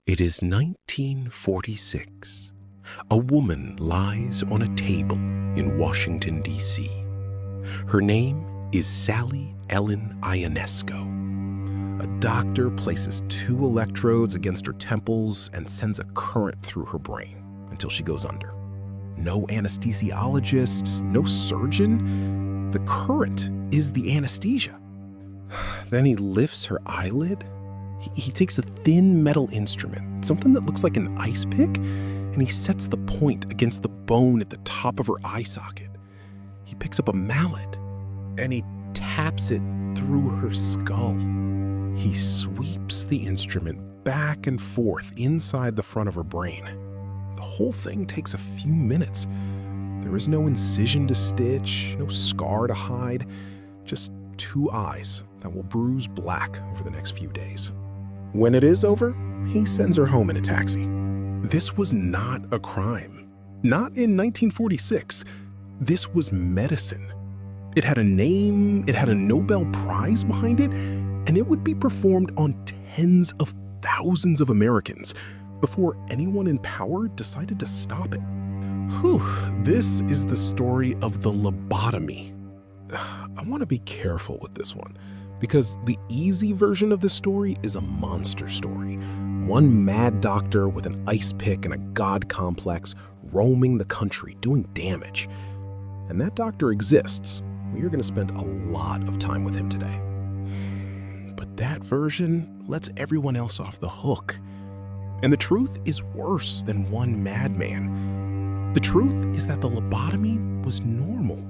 It is 1946. A woman lies on a table in Washington, D.C. Her name is Sally Ellen Ionesco. A doctor places 2 electrodes against her temples and sends a current through her brain until she goes under. No anesthesiologist, no surgeon. The current is the anesthesia. Then he lifts her eyelid. He takes a thin metal instrument, something that looks like an ice pick, and he sets the point against the bone at the top of her eye socket. He picks up a mallet, and he taps it through her skull. He sweeps the instrument back and forth inside the front of her brain. The whole thing takes a few minutes. There is no incision to stitch, no scar to hide, just 2 eyes that will bruise black over the next few days. When it is over, he sends her home in a taxi. This was not a crime. Not in 1946. This was medicine. It had a name, it had a Nobel Prize behind it, and it would be performed on tens of thousands of Americans before anyone in power decided to stop it. Whew, this is the story of the lobotomy. I want to be careful with this one, because the easy version of this story is a monster story. One mad doctor with an ice pick and a god complex roaming the country, doing damage. And that doctor exists. We are going to spend a lot of time with him today. But that version lets everyone else off the hook. And the truth is worse than one madman. The truth is that the lobotomy was normal.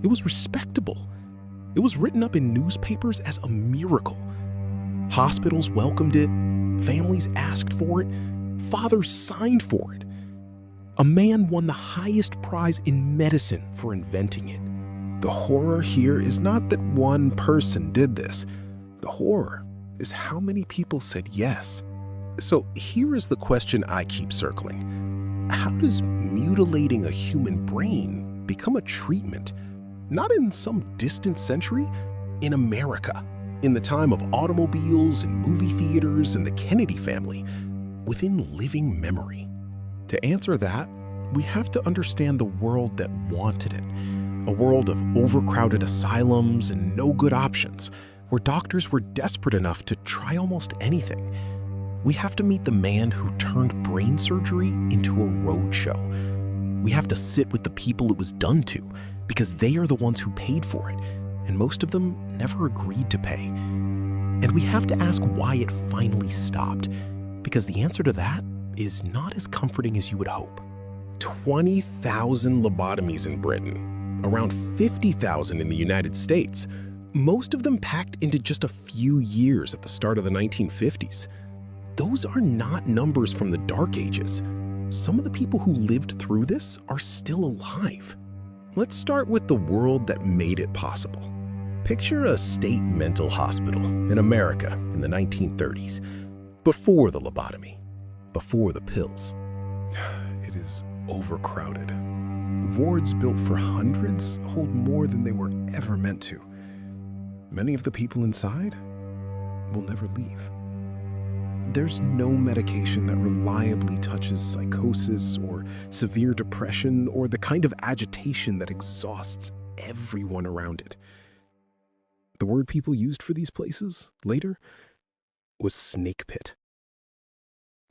It was respectable. It was written up in newspapers as a miracle. Hospitals welcomed it. Families asked for it. Fathers signed for it. A man won the highest prize in medicine for inventing it. The horror here is not that one person did this. The horror is how many people said yes. So here is the question I keep circling. How does mutilating a human brain become a treatment? Not in some distant century, in America, in the time of automobiles and movie theaters and the Kennedy family, within living memory. To answer that, we have to understand the world that wanted it, a world of overcrowded asylums and no good options, where doctors were desperate enough to try almost anything. We have to meet the man who turned brain surgery into a roadshow. We have to sit with the people it was done to, because they are the ones who paid for it, and most of them never agreed to pay. And we have to ask why it finally stopped, because the answer to that is not as comforting as you would hope. 20,000 lobotomies in Britain, around 50,000 in the United States, most of them packed into just a few years at the start of the 1950s. Those are not numbers from the Dark Ages. Some of the people who lived through this are still alive. Let's start with the world that made it possible. Picture a state mental hospital in America in the 1930s, before the lobotomy, before the pills. It is overcrowded. Wards built for hundreds hold more than they were ever meant to. Many of the people inside will never leave. There's no medication that reliably touches psychosis or severe depression or the kind of agitation that exhausts everyone around it. The word people used for these places later was snake pit.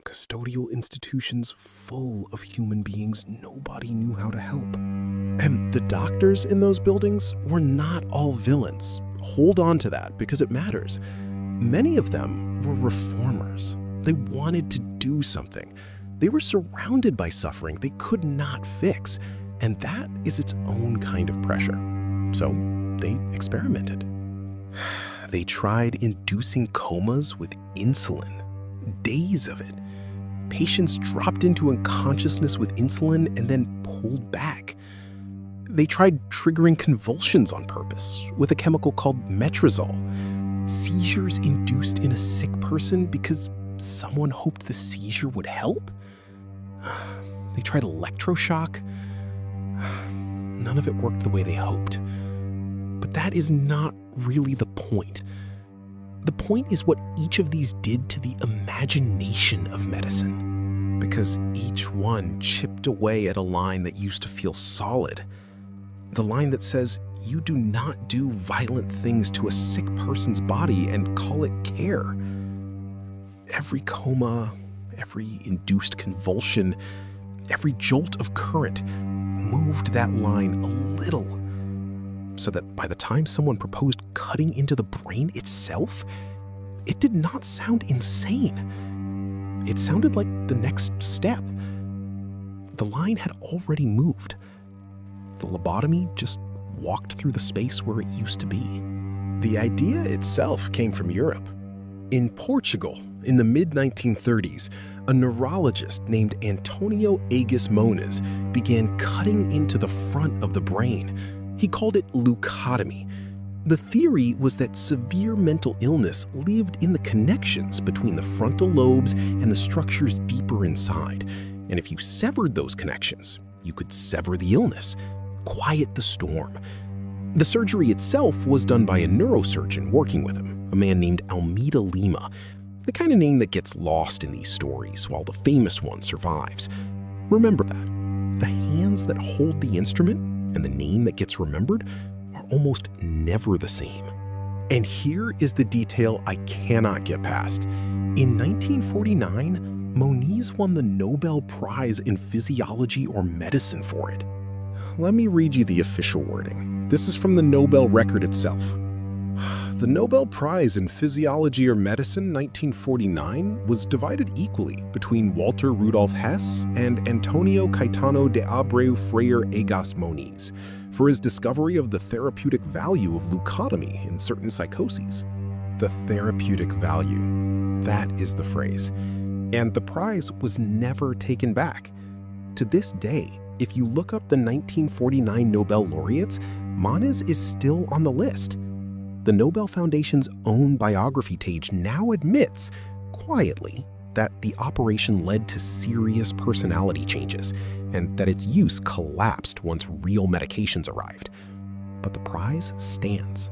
Custodial institutions full of human beings nobody knew how to help. And the doctors in those buildings were not all villains. Hold on to that because it matters. Many of them were reformers. They wanted to do something. They were surrounded by suffering they could not fix, and that is its own kind of pressure. So they experimented. They tried inducing comas with insulin. Days of it. Patients dropped into unconsciousness with insulin and then pulled back. They tried triggering convulsions on purpose with a chemical called metrazole. Seizures induced in a sick person because someone hoped the seizure would help? They tried electroshock. None of it worked the way they hoped. But that is not really the point. The point is what each of these did to the imagination of medicine, because each one chipped away at a line that used to feel solid. The line that says, you do not do violent things to a sick person's body and call it care. Every coma, every induced convulsion, every jolt of current moved that line a little, so that by the time someone proposed cutting into the brain itself, it did not sound insane. It sounded like the next step. The line had already moved. The lobotomy just walked through the space where it used to be. The idea itself came from Europe. In Portugal, in the mid-1930s, a neurologist named Antonio Agas Moniz began cutting into the front of the brain. He called it leucotomy. The theory was that severe mental illness lived in the connections between the frontal lobes and the structures deeper inside. And if you severed those connections, you could sever the illness, quiet the storm. The surgery itself was done by a neurosurgeon working with him, a man named Almeida Lima, the kind of name that gets lost in these stories while the famous one survives. Remember that. The hands that hold the instrument and the name that gets remembered are almost never the same. And here is the detail I cannot get past. In 1949, Moniz won the Nobel Prize in Physiology or Medicine for it. Let me read you the official wording. This is from the Nobel record itself. The Nobel Prize in Physiology or Medicine 1949 was divided equally between Walter Rudolf Hess and Antonio Caetano de Abreu Freire Agas Moniz for his discovery of the therapeutic value of leucotomy in certain psychoses. The therapeutic value. That is the phrase. And the prize was never taken back. To this day, if you look up the 1949 Nobel laureates, Moniz is still on the list. The Nobel Foundation's own biography page now admits, quietly, that the operation led to serious personality changes and that its use collapsed once real medications arrived. But the prize stands.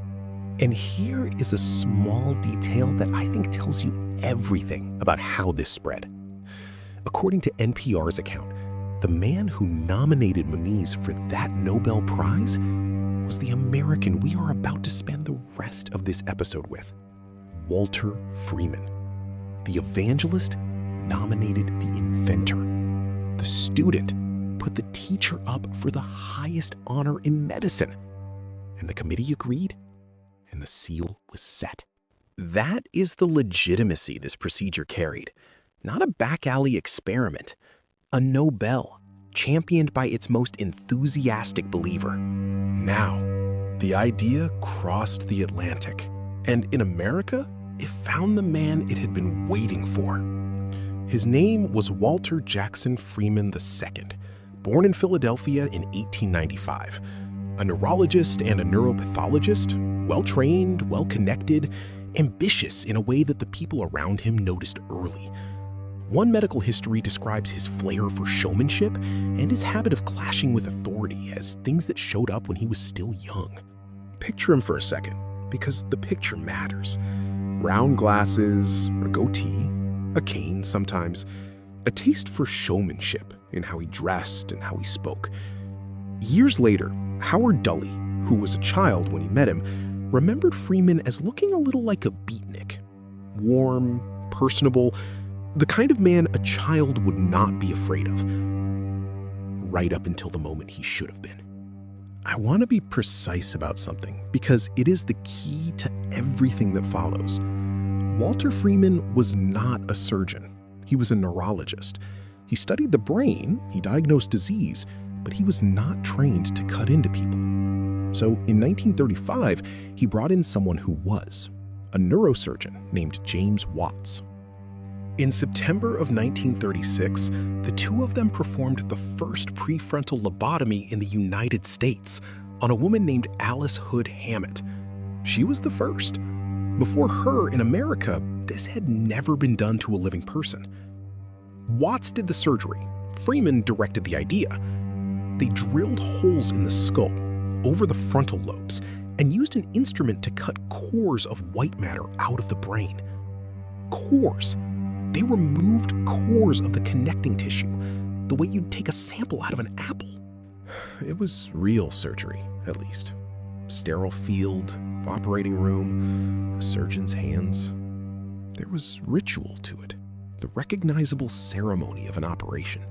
And here is a small detail that I think tells you everything about how this spread. According to NPR's account, the man who nominated Moniz for that Nobel Prize was the American we are about to spend the rest of this episode with, Walter Freeman. The evangelist nominated the inventor. The student put the teacher up for the highest honor in medicine. And the committee agreed, and the seal was set. That is the legitimacy this procedure carried. Not a back alley experiment. A Nobel, championed by its most enthusiastic believer. Now, the idea crossed the Atlantic, and in America, it found the man it had been waiting for. His name was Walter Jackson Freeman II, born in Philadelphia in 1895. A neurologist and a neuropathologist, well-trained, well-connected, ambitious in a way that the people around him noticed early. One medical history describes his flair for showmanship and his habit of clashing with authority as things that showed up when he was still young. Picture him for a second, because the picture matters. Round glasses, a goatee, a cane sometimes, a taste for showmanship in how he dressed and how he spoke. Years later, Howard Dully, who was a child when he met him, remembered Freeman as looking a little like a beatnik. Warm, personable, the kind of man a child would not be afraid of, right up until the moment he should have been. I want to be precise about something because it is the key to everything that follows. Walter Freeman was not a surgeon. He was a neurologist. He studied the brain, he diagnosed disease, but he was not trained to cut into people. So in 1935, he brought in someone who was, a neurosurgeon named James Watts. In September of 1936, the two of them performed the first prefrontal lobotomy in the United States on a woman named Alice Hood Hammett. She was the first. Before her, in America, this had never been done to a living person. Watts did the surgery. Freeman directed the idea. They drilled holes in the skull, over the frontal lobes, and used an instrument to cut cores of white matter out of the brain. Cores. They removed cores of the connecting tissue, the way you'd take a sample out of an apple. It was real surgery, at least. Sterile field, operating room, a surgeon's hands. There was ritual to it, the recognizable ceremony of an operation.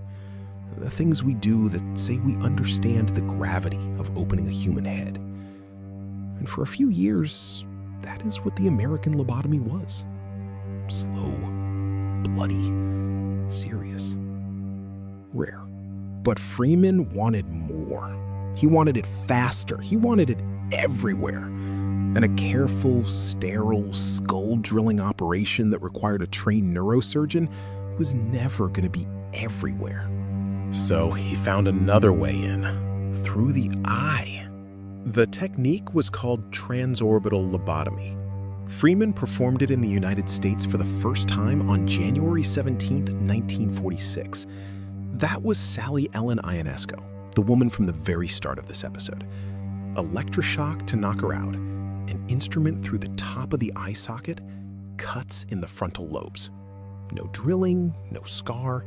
The things we do that say we understand the gravity of opening a human head. And for a few years, that is what the American lobotomy was. Slow, bloody, serious, rare. But Freeman wanted more. He wanted it faster. He wanted it everywhere. And a careful, sterile, skull-drilling operation that required a trained neurosurgeon was never going to be everywhere. So he found another way in, through the eye. The technique was called transorbital lobotomy. Freeman performed it in the United States for the first time on January 17, 1946. That was Sally Ellen Ionesco, the woman from the very start of this episode. Electroshock to knock her out, an instrument through the top of the eye socket, cuts in the frontal lobes. No drilling, no scar,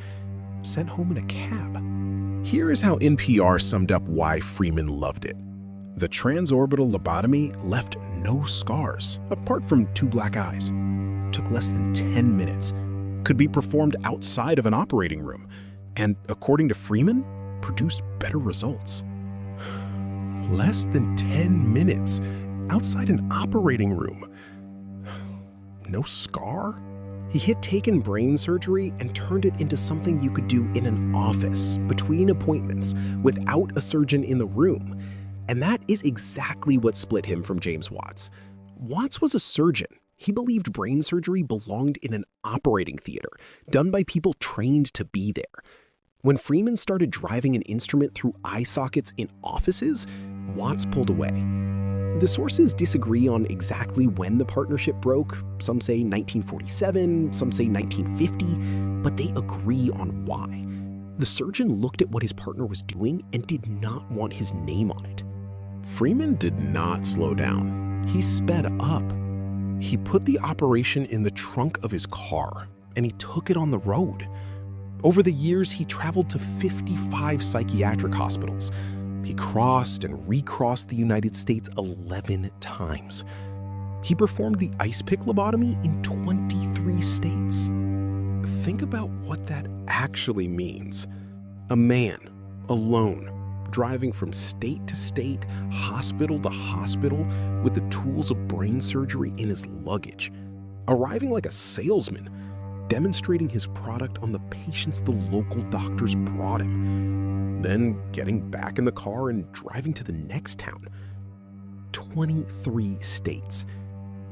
sent home in a cab. Here is how NPR summed up why Freeman loved it. The transorbital lobotomy left no scars, apart from 2 black eyes. Took less than 10 minutes. Could be performed outside of an operating room. And according to Freeman, produced better results. Less than 10 minutes outside an operating room. No scar? He had taken brain surgery and turned it into something you could do in an office, between appointments, without a surgeon in the room. And that is exactly what split him from James Watts. Watts was a surgeon. He believed brain surgery belonged in an operating theater, done by people trained to be there. When Freeman started driving an instrument through eye sockets in offices, Watts pulled away. The sources disagree on exactly when the partnership broke. Some say 1947, some say 1950, but they agree on why. The surgeon looked at what his partner was doing and did not want his name on it. Freeman did not slow down. He sped up. He put the operation in the trunk of his car, and he took it on the road. Over the years, he traveled to 55 psychiatric hospitals. He crossed and recrossed the United States 11 times. He performed the ice pick lobotomy in 23 states. Think about what that actually means. A man, alone, driving from state to state, hospital to hospital, with the tools of brain surgery in his luggage. Arriving like a salesman, demonstrating his product on the patients the local doctors brought him. Then getting back in the car and driving to the next town. 23 states.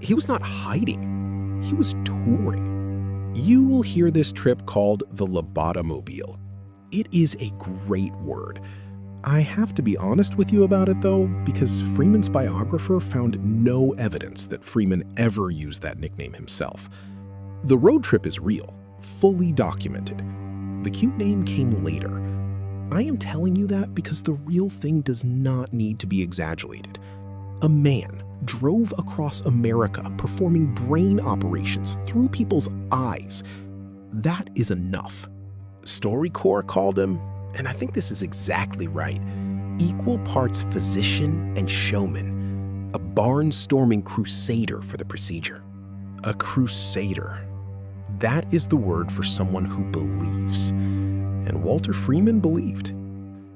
He was not hiding. He was touring. You will hear this trip called the Lobotomobile. It is a great word. I have to be honest with you about it, though, because Freeman's biographer found no evidence that Freeman ever used that nickname himself. The road trip is real, fully documented. The cute name came later. I am telling you that because the real thing does not need to be exaggerated. A man drove across America performing brain operations through people's eyes. That is enough. StoryCorps called him, and I think this is exactly right, equal parts physician and showman, a barnstorming crusader for the procedure. A crusader. That is the word for someone who believes. And Walter Freeman believed.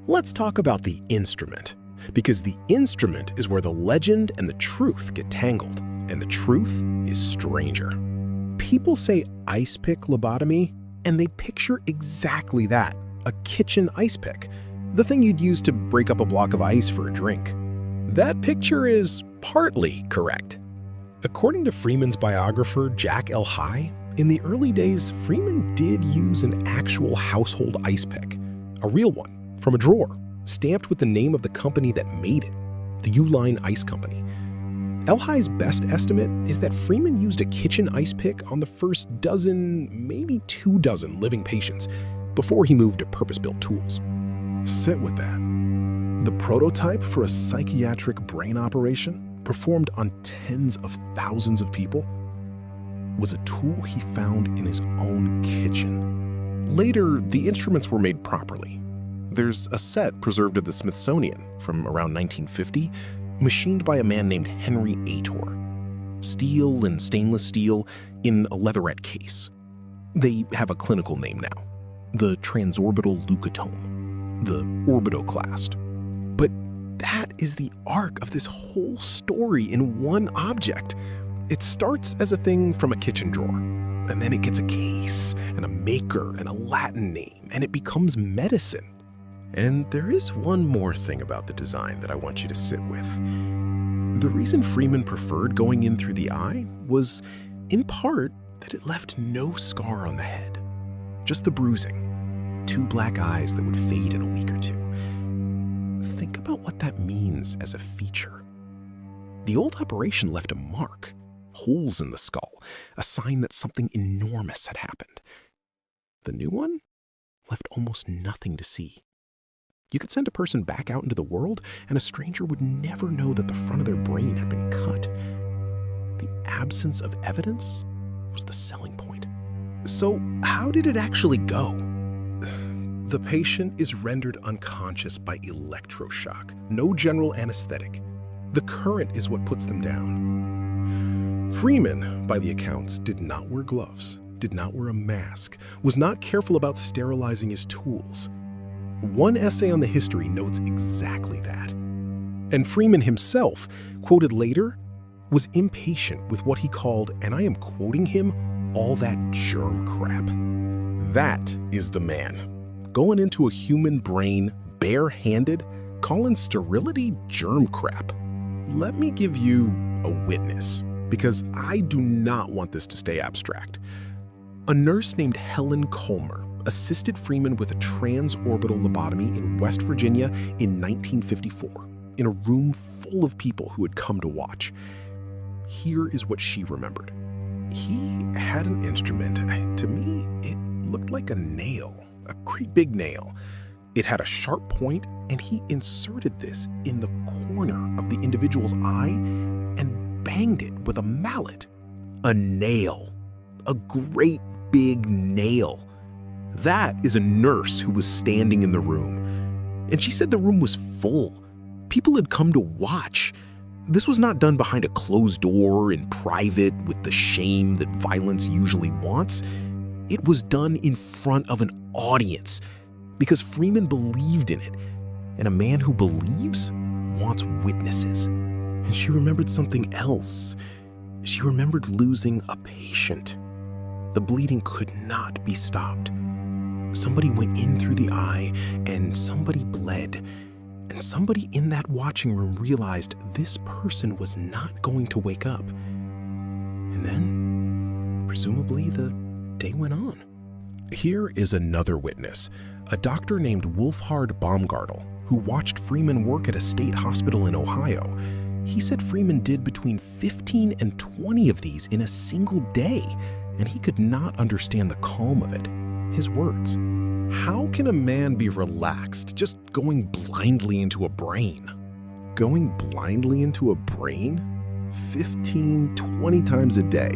Let's talk about the instrument, because the instrument is where the legend and the truth get tangled, and the truth is stranger. People say ice pick lobotomy, and they picture exactly that, a kitchen ice pick, the thing you'd use to break up a block of ice for a drink. That picture is partly correct. According to Freeman's biographer, Jack L. High, in the early days, Freeman did use an actual household ice pick, a real one, from a drawer, stamped with the name of the company that made it, the Uline Ice Company. L. High's best estimate is that Freeman used a kitchen ice pick on the first dozen, maybe 2 dozen living patients before he moved to purpose-built tools. Sit with that. The prototype for a psychiatric brain operation performed on tens of thousands of people, was a tool he found in his own kitchen. Later, the instruments were made properly. There's a set preserved at the Smithsonian from around 1950, machined by a man named Henry Ator. Steel and stainless steel in a leatherette case. They have a clinical name now, the transorbital leucotome, the orbitoclast. But that is the arc of this whole story in one object. It starts as a thing from a kitchen drawer, and then it gets a case and a maker and a Latin name, and it becomes medicine. And there is one more thing about the design that I want you to sit with. The reason Freeman preferred going in through the eye was, in part, that it left no scar on the head. Just the bruising. 2 black eyes that would fade in a week or 2. Think about what that means as a feature. The old operation left a mark, holes in the skull, a sign that something enormous had happened. The new one left almost nothing to see. You could send a person back out into the world, and a stranger would never know that the front of their brain had been cut. The absence of evidence was the selling point. So, how did it actually go? The patient is rendered unconscious by electroshock, no general anesthetic. The current is what puts them down. Freeman, by the accounts, did not wear gloves, did not wear a mask, was not careful about sterilizing his tools. One essay on the history notes exactly that. And Freeman himself, quoted later, was impatient with what he called, and I am quoting him, all that germ crap. That is the man, going into a human brain bare-handed, calling sterility germ crap. Let me give you a witness, because I do not want this to stay abstract. A nurse named Helen Colmer assisted Freeman with a transorbital lobotomy in West Virginia in 1954, in a room full of people who had come to watch. Here is what she remembered. He had an instrument. To me, it looked like a nail, a great big nail. It had a sharp point, and he inserted this in the corner of the individual's eye and banged it with a mallet. A nail. A great big nail. That is a nurse who was standing in the room. And she said the room was full. People had come to watch. This was not done behind a closed door in private with the shame that violence usually wants. It was done in front of an audience because Freeman believed in it. And a man who believes wants witnesses. And she remembered something else. She remembered losing a patient. The bleeding could not be stopped. Somebody went in through the eye and somebody bled. And somebody in that watching room realized this person was not going to wake up. And then, presumably, the day went on. Here is another witness, a doctor named Wolfhard Baumgartel, who watched Freeman work at a state hospital in Ohio. He said Freeman did between 15 and 20 of these in a single day, and he could not understand the calm of it. His words, "How can a man be relaxed just going blindly into a brain?" Going blindly into a brain? 15, 20 times a day.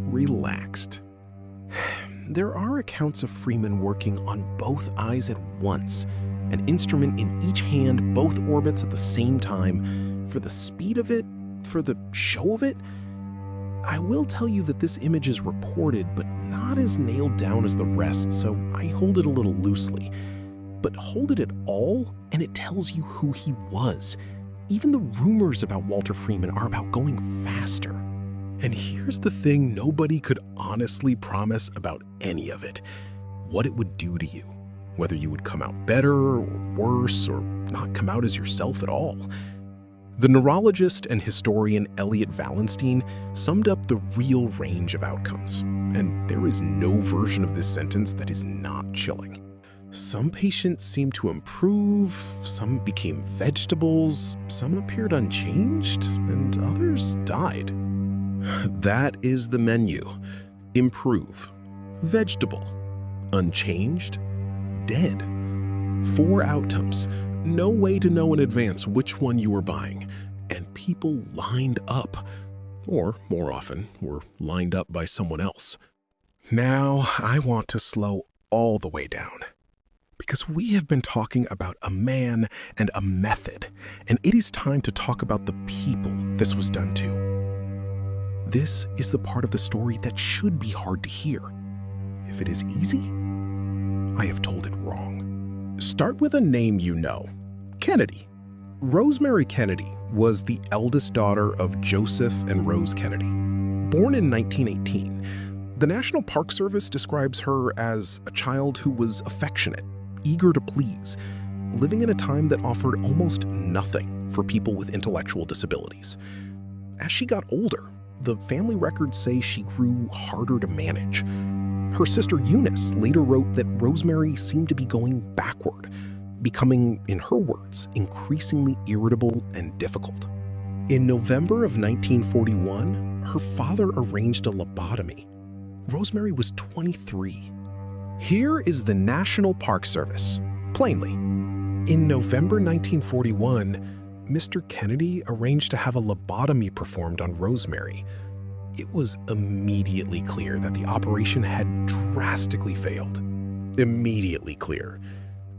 Relaxed. There are accounts of Freeman working on both eyes at once, an instrument in each hand, both orbits at the same time. For the speed of it, for the show of it, I will tell you that this image is reported, but not as nailed down as the rest, so I hold it a little loosely. But hold it at all, and it tells you who he was. Even the rumors about Walter Freeman are about going faster. And here's the thing nobody could honestly promise about any of it. What it would do to you. Whether you would come out better or worse or not come out as yourself at all. The neurologist and historian Elliot Wallenstein summed up the real range of outcomes, and there is no version of this sentence that is not chilling. Some patients seemed to improve, some became vegetables, some appeared unchanged, and others died. That is the menu. Improve. Vegetable. Unchanged. Dead. 4 outcomes. No way to know in advance which one you were buying. and people lined up, or more often, were lined up by someone else. Now, I want to slow all the way down, because we have been talking about a man and a method, and it is time to talk about the people this was done to. This is the part of the story that should be hard to hear. If it is easy, I have told it wrong. Start with a name you know, Kennedy. Rosemary Kennedy was the eldest daughter of Joseph and Rose Kennedy. Born in 1918, the National Park Service describes her as a child who was affectionate, eager to please, living in a time that offered almost nothing for people with intellectual disabilities. As she got older, the family records say she grew harder to manage. Her sister Eunice later wrote that Rosemary seemed to be going backward, becoming, in her words, increasingly irritable and difficult. In November of 1941, her father arranged a lobotomy. Rosemary was 23. Here is the National Park Service, plainly. In November 1941, Mr. Kennedy arranged to have a lobotomy performed on Rosemary. It was immediately clear that the operation had drastically failed. Immediately clear.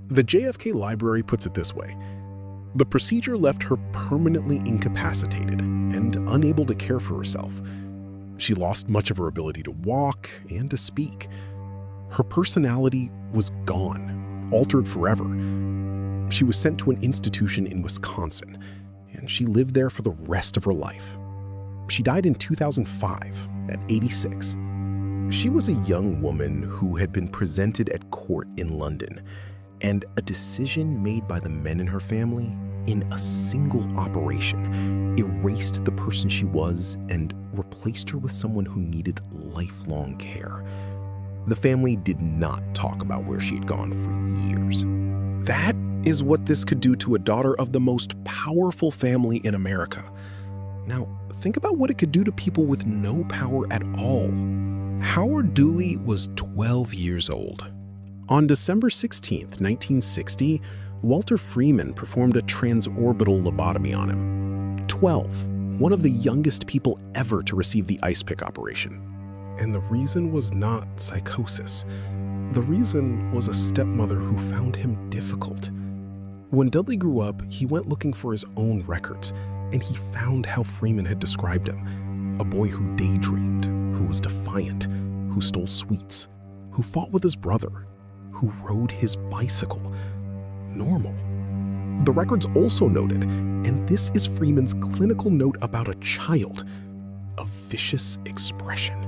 The JFK Library puts it this way: the procedure left her permanently incapacitated and unable to care for herself. She lost much of her ability to walk and to speak. Her personality was gone, altered forever. She was sent to an institution in Wisconsin, and she lived there for the rest of her life. She died in 2005 at 86. She was a young woman who had been presented at court in London, and a decision made by the men in her family in a single operation erased the person she was and replaced her with someone who needed lifelong care. The family did not talk about where she had gone for years. That is what this could do to a daughter of the most powerful family in America. Now, think about what it could do to people with no power at all. Howard Dooley was 12 years old. On December 16, 1960, Walter Freeman performed a transorbital lobotomy on him. 12, one of the youngest people ever to receive the ice pick operation. And the reason was not psychosis. The reason was a stepmother who found him difficult. When Dudley grew up, he went looking for his own records, and he found how Freeman had described him: a boy who daydreamed, who was defiant, who stole sweets, who fought with his brother, who rode his bicycle. Normal. The records also noted, and this is Freeman's clinical note about a child, a vicious expression.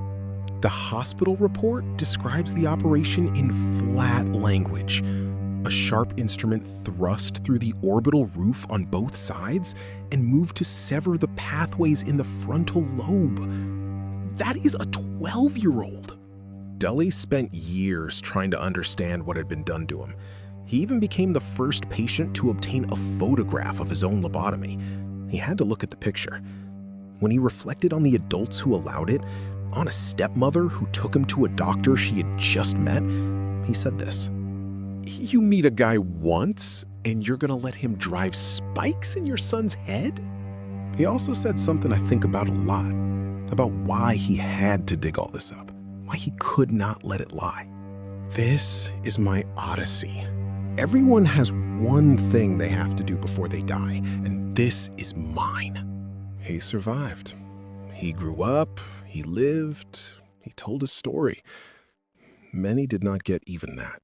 The hospital report describes the operation in flat language: a sharp instrument thrust through the orbital roof on both sides and moved to sever the pathways in the frontal lobe. That is a 12-year-old. Dudley spent years trying to understand what had been done to him. He even became the first patient to obtain a photograph of his own lobotomy. He had to look at the picture. When he reflected on the adults who allowed it, on a stepmother who took him to a doctor she had just met, he said this: "You meet a guy once, and you're gonna let him drive spikes in your son's head?" He also said something I think about a lot, about why he had to dig all this up, why he could not let it lie. This is my odyssey. Everyone has one thing they have to do before they die, and this is mine. He survived. He grew up, he lived, he told his story. Many did not get even that.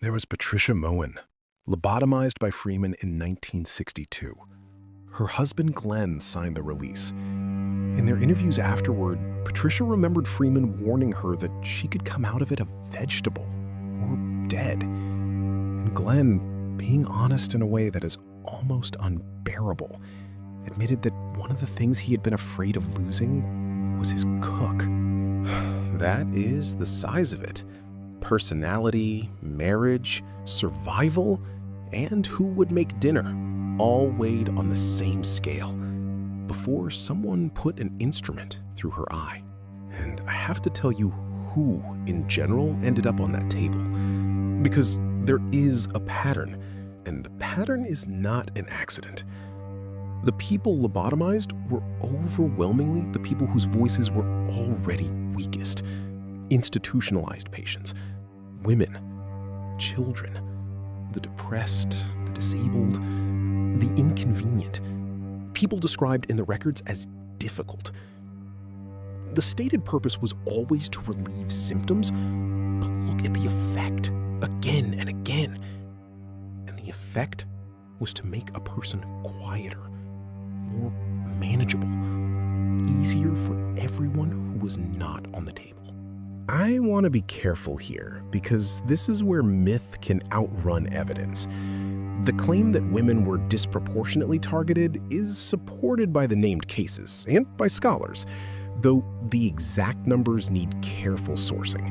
There was Patricia Moen, lobotomized by Freeman in 1962. Her husband Glenn signed the release. In their interviews afterward, Patricia remembered Freeman warning her that she could come out of it a vegetable or dead. And Glenn, being honest in a way that is almost unbearable, admitted that one of the things he had been afraid of losing was his cook. That is the size of it. Personality, marriage, survival, and who would make dinner, all weighed on the same scale before someone put an instrument through her eye. And I have to tell you who, in general, ended up on that table, because there is a pattern, and the pattern is not an accident. The people lobotomized were overwhelmingly the people whose voices were already weakest. Institutionalized patients, women, children, the depressed, the disabled, the inconvenient. People described in the records as difficult. The stated purpose was always to relieve symptoms, but look at the effect again and again. And the effect was to make a person quieter, more manageable, easier for everyone who was not on the table. I want to be careful here because this is where myth can outrun evidence. The claim that women were disproportionately targeted is supported by the named cases and by scholars, though the exact numbers need careful sourcing.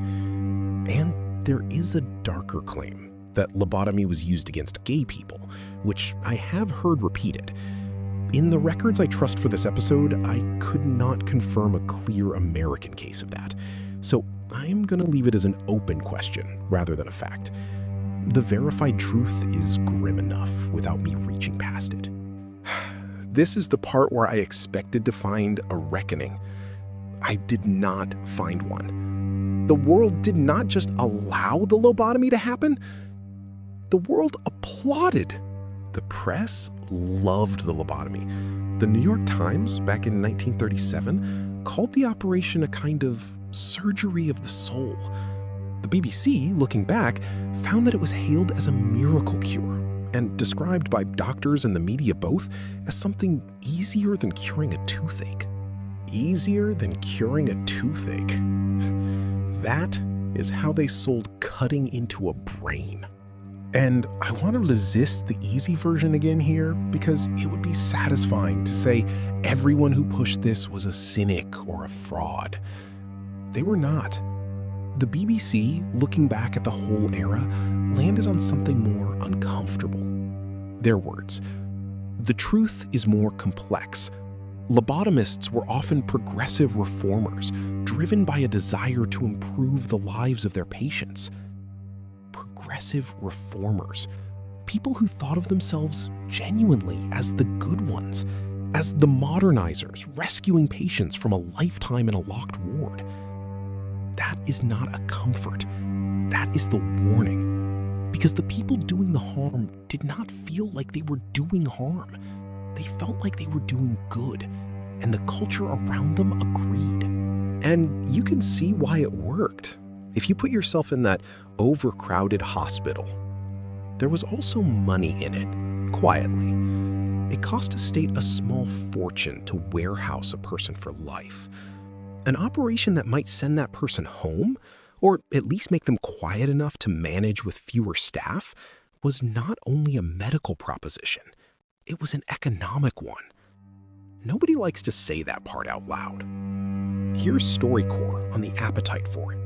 And there is a darker claim that lobotomy was used against gay people, which I have heard repeated. In the records I trust for this episode, I could not confirm a clear American case of that. So I'm going to leave it as an open question rather than a fact. The verified truth is grim enough without me reaching past it. This is the part where I expected to find a reckoning. I did not find one. The world did not just allow the lobotomy to happen. The world applauded. The press loved the lobotomy. The New York Times, back in 1937, called the operation a kind of surgery of the soul. The BBC, looking back, found that it was hailed as a miracle cure and described by doctors and the media both as something easier than curing a toothache. Easier than curing a toothache. That is how they sold cutting into a brain. And I want to resist the easy version again here because it would be satisfying to say everyone who pushed this was a cynic or a fraud. They were not. The BBC, looking back at the whole era, landed on something more uncomfortable. Their words, "The truth is more complex. Lobotomists were often progressive reformers, driven by a desire to improve the lives of their patients." Progressive reformers, people who thought of themselves genuinely as the good ones, as the modernizers rescuing patients from a lifetime in a locked ward. That is not a comfort. That is the warning. Because the people doing the harm did not feel like they were doing harm. They felt like they were doing good, and the culture around them agreed. And you can see why it worked. If you put yourself in that overcrowded hospital, there was also money in it, quietly. It cost a state a small fortune to warehouse a person for life. An operation that might send that person home, or at least make them quiet enough to manage with fewer staff, was not only a medical proposition, it was an economic one. Nobody likes to say that part out loud. Here's StoryCorps on the appetite for it.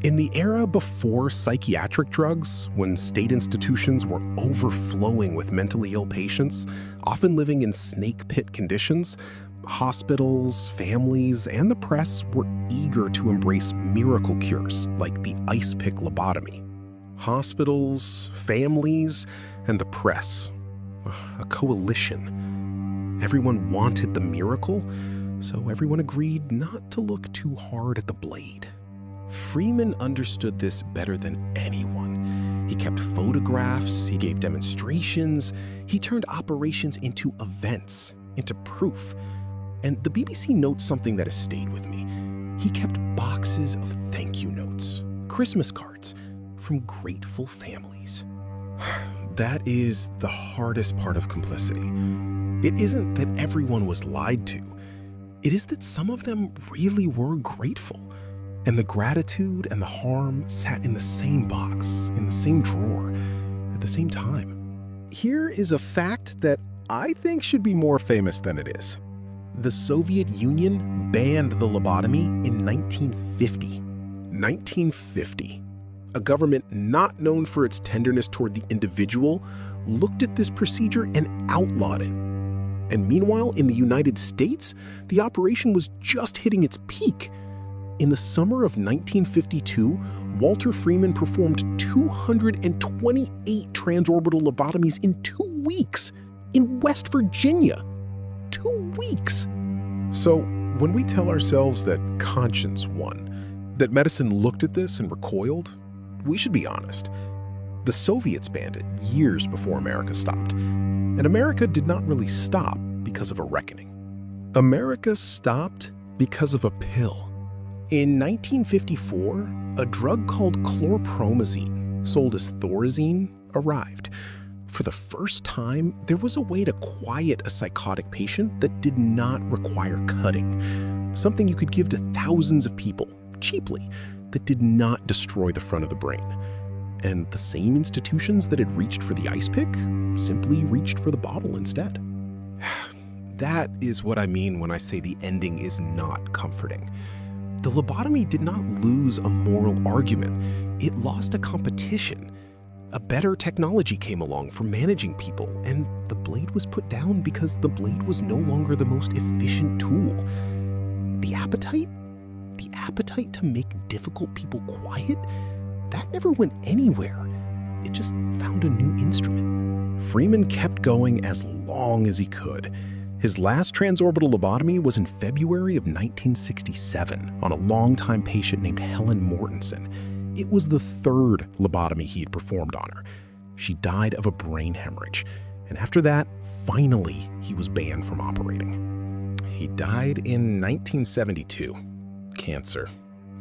In the era before psychiatric drugs, when state institutions were overflowing with mentally ill patients, often living in snake pit conditions, hospitals, families, and the press were eager to embrace miracle cures like the ice pick lobotomy. Hospitals, families, and the press, a coalition. Everyone wanted the miracle, so everyone agreed not to look too hard at the blade. Freeman understood this better than anyone. He kept photographs, he gave demonstrations, he turned operations into events, into proof. And the BBC notes something that has stayed with me. He kept boxes of thank you notes, Christmas cards from grateful families. That is the hardest part of complicity. It isn't that everyone was lied to. It is that some of them really were grateful. And the gratitude and the harm sat in the same box, in the same drawer, at the same time. Here is a fact that I think should be more famous than it is. The Soviet Union banned the lobotomy in 1950. 1950. A government not known for its tenderness toward the individual looked at this procedure and outlawed it. And meanwhile, in the United States, the operation was just hitting its peak. In the summer of 1952, Walter Freeman performed 228 transorbital lobotomies in 2 weeks in West Virginia. 2 weeks. So when we tell ourselves that conscience won, that medicine looked at this and recoiled, we should be honest. The Soviets banned it years before America stopped. And America did not really stop because of a reckoning. America stopped because of a pill. In 1954, a drug called chlorpromazine, sold as Thorazine, arrived. For the first time, there was a way to quiet a psychotic patient that did not require cutting. Something you could give to thousands of people, cheaply, that did not destroy the front of the brain. And the same institutions that had reached for the ice pick simply reached for the bottle instead. That is what I mean when I say the ending is not comforting. The lobotomy did not lose a moral argument. It lost a competition. A better technology came along for managing people, and the blade was put down because the blade was no longer the most efficient tool. The appetite to make difficult people quiet, that never went anywhere. It just found a new instrument. Freeman kept going as long as he could. His last transorbital lobotomy was in February of 1967 on a longtime patient named Helen Mortensen. It was the 3rd lobotomy he had performed on her. She died of a brain hemorrhage, and after that, finally, he was banned from operating. He died in 1972. Cancer.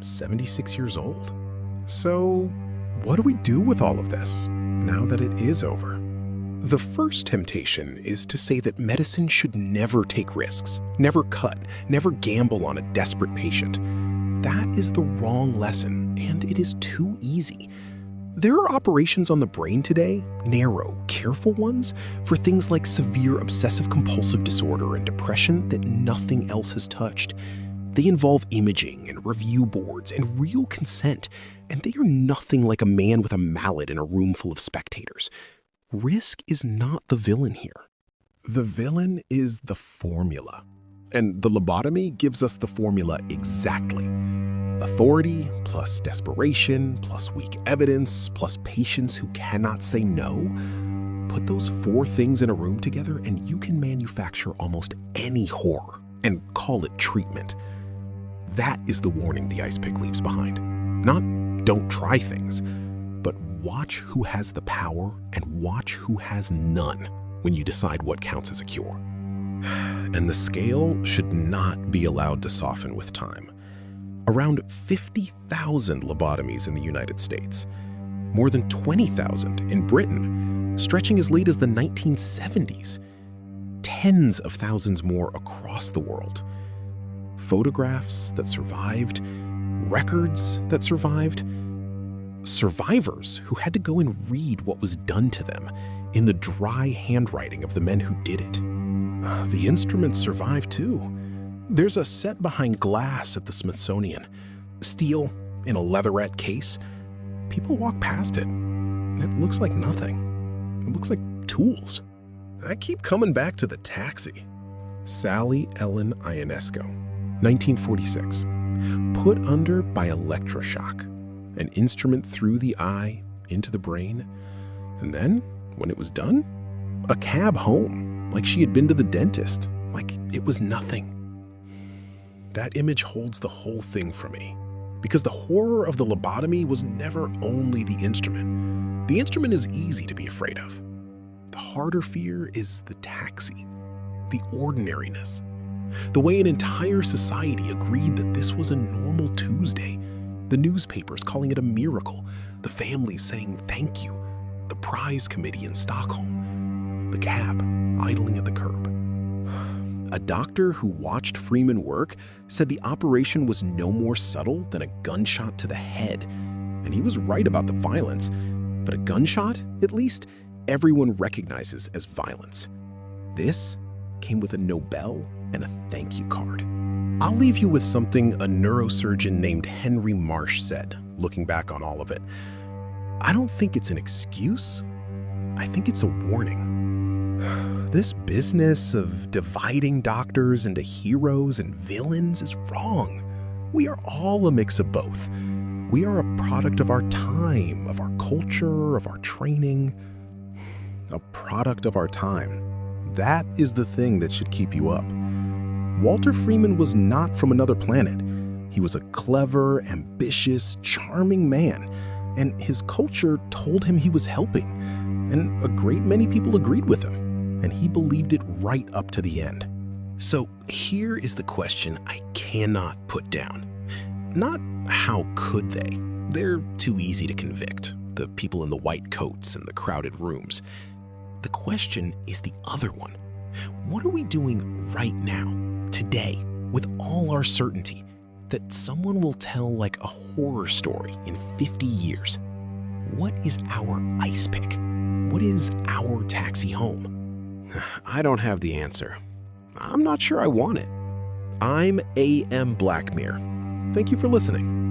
76 years old. So, what do we do with all of this, now that it is over? The first temptation is to say that medicine should never take risks, never cut, never gamble on a desperate patient. That is the wrong lesson, and it is too easy. There are operations on the brain today, narrow, careful ones, for things like severe obsessive-compulsive disorder and depression that nothing else has touched. They involve imaging and review boards and real consent, and they are nothing like a man with a mallet in a room full of spectators. Risk is not the villain here. The villain is the formula. And the lobotomy gives us the formula exactly. Authority plus desperation plus weak evidence plus patients who cannot say no. Put those 4 things in a room together and you can manufacture almost any horror and call it treatment. That is the warning the ice pick leaves behind. Not don't try things, but watch who has the power and watch who has none when you decide what counts as a cure. And the scale should not be allowed to soften with time. Around 50,000 lobotomies in the United States, more than 20,000 in Britain, stretching as late as the 1970s, tens of thousands more across the world. Photographs that survived, records that survived, survivors who had to go and read what was done to them in the dry handwriting of the men who did it. The instruments survived too. There's a set behind glass at the Smithsonian, steel in a leatherette case. People walk past it. It looks like nothing. It looks like tools. I keep coming back to the taxi. Sally Ellen Ionesco, 1946. Put under by electroshock, an instrument through the eye into the brain. And then, when it was done, a cab home, like she had been to the dentist, like it was nothing. That image holds the whole thing for me, because the horror of the lobotomy was never only the instrument. The instrument is easy to be afraid of. The harder fear is the taxi, the ordinariness, the way an entire society agreed that this was a normal Tuesday, the newspapers calling it a miracle, the families saying thank you, the prize committee in Stockholm, the cab idling at the curb. A doctor who watched Freeman work said the operation was no more subtle than a gunshot to the head. And he was right about the violence, but a gunshot, at least, everyone recognizes as violence. This came with a Nobel and a thank you card. I'll leave you with something a neurosurgeon named Henry Marsh said, looking back on all of it. I don't think it's an excuse. I think it's a warning. This business of dividing doctors into heroes and villains is wrong. We are all a mix of both. We are a product of our time, of our culture, of our training. A product of our time. That is the thing that should keep you up. Walter Freeman was not from another planet. He was a clever, ambitious, charming man, and his culture told him he was helping. And a great many people agreed with him, and he believed it right up to the end. So here is the question I cannot put down. Not how could they? They're too easy to convict, the people in the white coats and the crowded rooms. The question is the other one. What are we doing right now, today, with all our certainty, that someone will tell like a horror story in 50 years? What is our ice pick? What is our taxi home? I don't have the answer. I'm not sure I want it. I'm A.M. Blackmere. Thank you for listening.